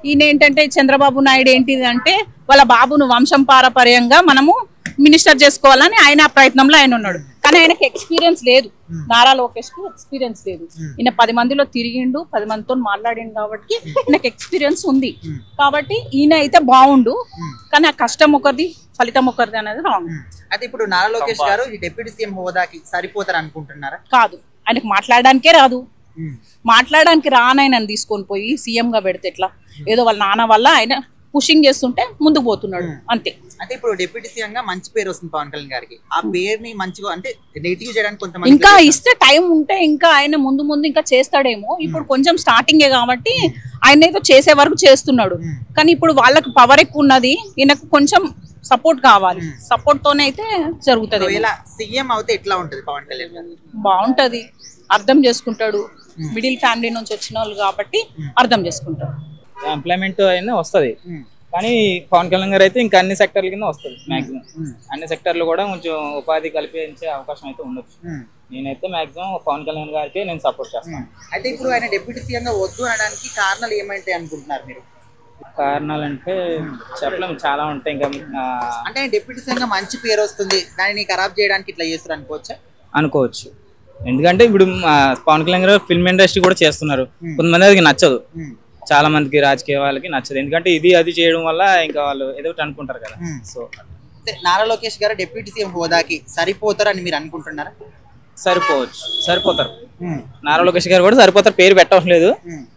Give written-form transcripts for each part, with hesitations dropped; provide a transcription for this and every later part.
ఈయన ఏంటంటే చంద్రబాబు నాయుడు ఏంటిది అంటే వాళ్ళ బాబును వంశం పారపర్యంగా మనము మినిస్టర్ చేసుకోవాలని ఆయన ప్రయత్నంలో ఆయన ఉన్నాడు. కానీ ఆయనకి ఎక్స్పీరియన్స్ లేదు, నారా లోకేష్ కి ఎక్స్పీరియన్స్ లేదు. ఈయన 10 మందిలో తిరిగిండు, 10 మందితో మాట్లాడిండు కాబట్టి ఈయనకి ఎక్స్పీరియన్స్ ఉంది. కాబట్టి ఈయన అయితే బాగుండు, కానీ ఆ కష్టం ఒకరిది ఫలితం ఒకరిది అనేది రాంగ్. అయితే ఇప్పుడు నారా లోకేష్ గారు ఈ డిప్యూటీ సీఎం హోదాకి సరిపోతారు అనుకుంటున్నారా? కాదు, ఆయనకు మాట్లాడడానికే రాదు. మాట్లాడడానికి రానైనా తీసుకొని పోయి సీఎం గా పెడితే ఎట్లా? ఏదో వాళ్ళ నాన్న వల్ల ఆయన పుషింగ్ చేస్తుంటే ముందుకు పోతున్నాడు అంతే. అంటే ఇప్పుడు డిప్యూటీ సీఎం గా మంచి పేరు వస్తుంది పవన్ కళ్యాణ్ గారికి. ఆ పేరుని మంచిగా అంటే నెగిటివ్ చేయడానికి కొంతమంది ఇంకా ఇస్తే టైం ఉంటే ఇంకా ఆయన ముందు ఇంకా చేస్తాడేమో. ఇప్పుడు కొంచెం స్టార్టింగే కాబట్టి ఆయన ఏదో చేసే వరకు చేస్తున్నాడు. కానీ ఇప్పుడు వాళ్ళకి పవర్ ఎక్కువ ఉన్నది, ఈయనకు కొంచెం సపోర్ట్ కావాలి. సపోర్ట్ తోనే అయితే జరుగుతుంది. సీఎం అవుతే ఎట్లా ఉంటది పవన్ కళ్యాణ్ గారు? బాగుంటది, అర్థం చేసుకుంటాడు. మిడిల్ ఫ్యామిలీ నుంచి వచ్చిన వాళ్ళు కాబట్టి అర్థం చేసుకుంటాడు. ఎంప్లాయ్మెంట్ అయినా వస్తుంది, కానీ పవన్ కళ్యాణ్ గారు అయితే ఇంకా అన్ని సెక్టర్ల కింద వస్తుంది. మాక్సిమం అన్ని సెక్టర్లు కూడా కొంచెం ఉపాధి కల్పించే అవకాశం అయితే ఉండొచ్చు. నేనైతే మాక్సిమం పవన్ కళ్యాణ్ గారికి నేను సపోర్ట్ చేస్తాను. అయితే ఇప్పుడు ఆయన డిప్యూటీ సీఎం గా వద్దు అనడానికి కారణాలు ఏమైతే అనుకుంటున్నారు మీరు? కారణాలు అంటే చెప్పలేము, చాలా ఉంటాయి. ఇంకా అంటే డిప్యూటీ సీఎం గా మంచి పేరు వస్తుంది, దానిని ఖరాబ్ చేయడానికి ఇట్లా చేస్తారు అనుకోవచ్చా? అనుకోవచ్చు. ఎందుకంటే ఇప్పుడు పవన్ కళ్యాణ్ గారు ఫిల్మ్ ఇండస్ట్రీ కూడా చేస్తున్నారు. కొంతమంది అది నచ్చదు, చాలా మందికి రాజకీయ వాళ్ళకి నచ్చదు. ఎందుకంటే ఇది అది చేయడం వల్ల ఇంకా వాళ్ళు ఏదో అనుకుంటారు కదా. సో నారా లోకేష్ గారు డిప్యూటీ సీఎం హోదాకి సరిపోతారు అని మీరు అనుకుంటున్నారా? సరిపోవచ్చు, సరిపోతారు. నారా లోకేష్ గారు కూడా సరిపోతారు, పేరు పెట్టడం లేదు.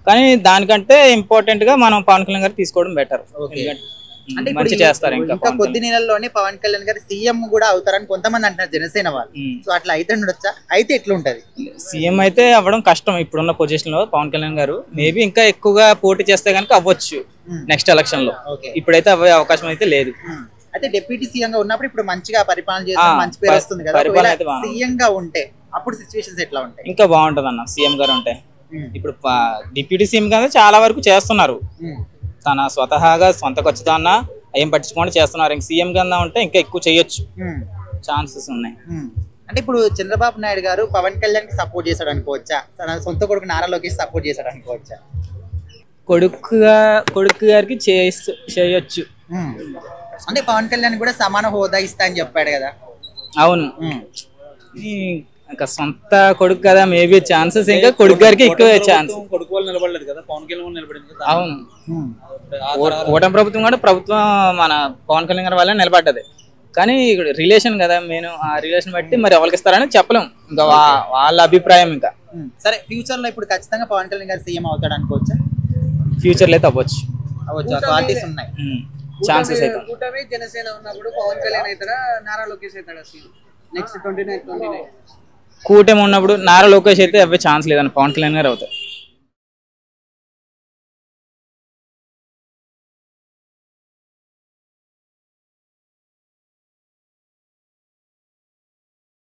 కానీ దానికంటే ఇంపార్టెంట్ గా మనం పవన్ కళ్యాణ్ గారు తీసుకోవడం బెటర్. అంటే మంచి చేస్తారు. ఇంకా కొద్ది నెలల్లోనే పవన్ కళ్యాణ్ గారు సీఎం కూడా అవుతారని కొంతమంది అంటున్నారు, జనసేన వాళ్ళు. సో అట్లా అయితే ఉండొచ్చా? అయితే ఎట్లుంటది? సీఎం అయితే అవ్వడం కష్టం ఇప్పుడున్న పొజిషన్ లో. పవన్ కళ్యాణ్ గారు మేబీ ఇంకా ఎక్కువగా పోటీ చేస్తే కనుక అవ్వచ్చు నెక్స్ట్ ఎలక్షన్ లో. ఇప్పుడైతే అవ్వే అవకాశం అయితే లేదు. అయితే డిప్యూటీ సీఎం గా ఉన్నప్పుడు ఇప్పుడు మంచిగా పరిపాలన చేస్తే మంచి పేరు వస్తుంది కదా. సీఎం గా ఉంటే అప్పుడు సిచ్యువేషన్స్ ఎట్లా ఉంటాయి? ఇంకా బాగుంటది అన్న సీఎం గారు ఉంటే. ఇప్పుడు డిప్యూటీ సీఎం గా చాలా వరకు చేస్తున్నారు, తన స్వతహాగా సొంత ఖర్చుతో అన్న ఏం పట్టించుకోండి చేస్తున్నారు. ఇంక సీఎం కింద ఉంటే ఇంకా ఎక్కువ చేయొచ్చు, ఛాన్సెస్ ఉన్నాయి. అంటే ఇప్పుడు చంద్రబాబు నాయుడు గారు పవన్ కళ్యాణ్ కి సపోర్ట్ చేశాడు అనుకోవచ్చా? తన సొంత కొడుకు నారా లోకేష్ సపోర్ట్ చేశాడు అనుకోవచ్చా? కొడుకు గారికి చేయొచ్చు. అంటే పవన్ కళ్యాణ్ కూడా సమాన హోదా ఇస్తా అని చెప్పాడు కదా. అవును, ఇంకా సొంత కొడుకు కదా, మేబీ ఛాన్సెస్ ఇంకా కొడుకు గారికి ఎక్కువ ఛాన్స్. కొడుకు వాళ్ళు నిలబడలేదు కదా, పవన్ కళ్యాణ్ నిలబడింది కదా. అవును, కూటమి ప్రభుత్వం కూడా ప్రభుత్వం మన పవన్ కళ్యాణ్ గారి వల్ల నిలబడ్డది. కానీ రిలేషన్ కదా మెయిన్, ఆ రిలేషన్ బట్టి మరి ఎవరికి ఇస్తారని చెప్పలేం. ఇంకా వాళ్ళ అభిప్రాయం. ఇంకా సరే, ఫ్యూచర్ లో ఇప్పుడు ఖచ్చితంగా పవన్ కళ్యాణ్ గారు సీఎం అవుతాడు అనుకోవచ్చా? ఫ్యూచర్ లో అయితే అవ్వచ్చు, క్వాలిటీస్ ఉన్నాయి, ఛాన్సెస్ అయితే. కూటమి జనసేన ఉన్నప్పుడు పవన్ కళ్యాణ్ అవుతాడా, నారా లోకేష్ అవుతాడా నెక్స్ట్ 29 కూటమి ఉన్నప్పుడు నారా లోకేష్ అయితే అవ్వే ఛాన్స్ లేదని పవన్ కళ్యాణ్ గారు అవుతారు.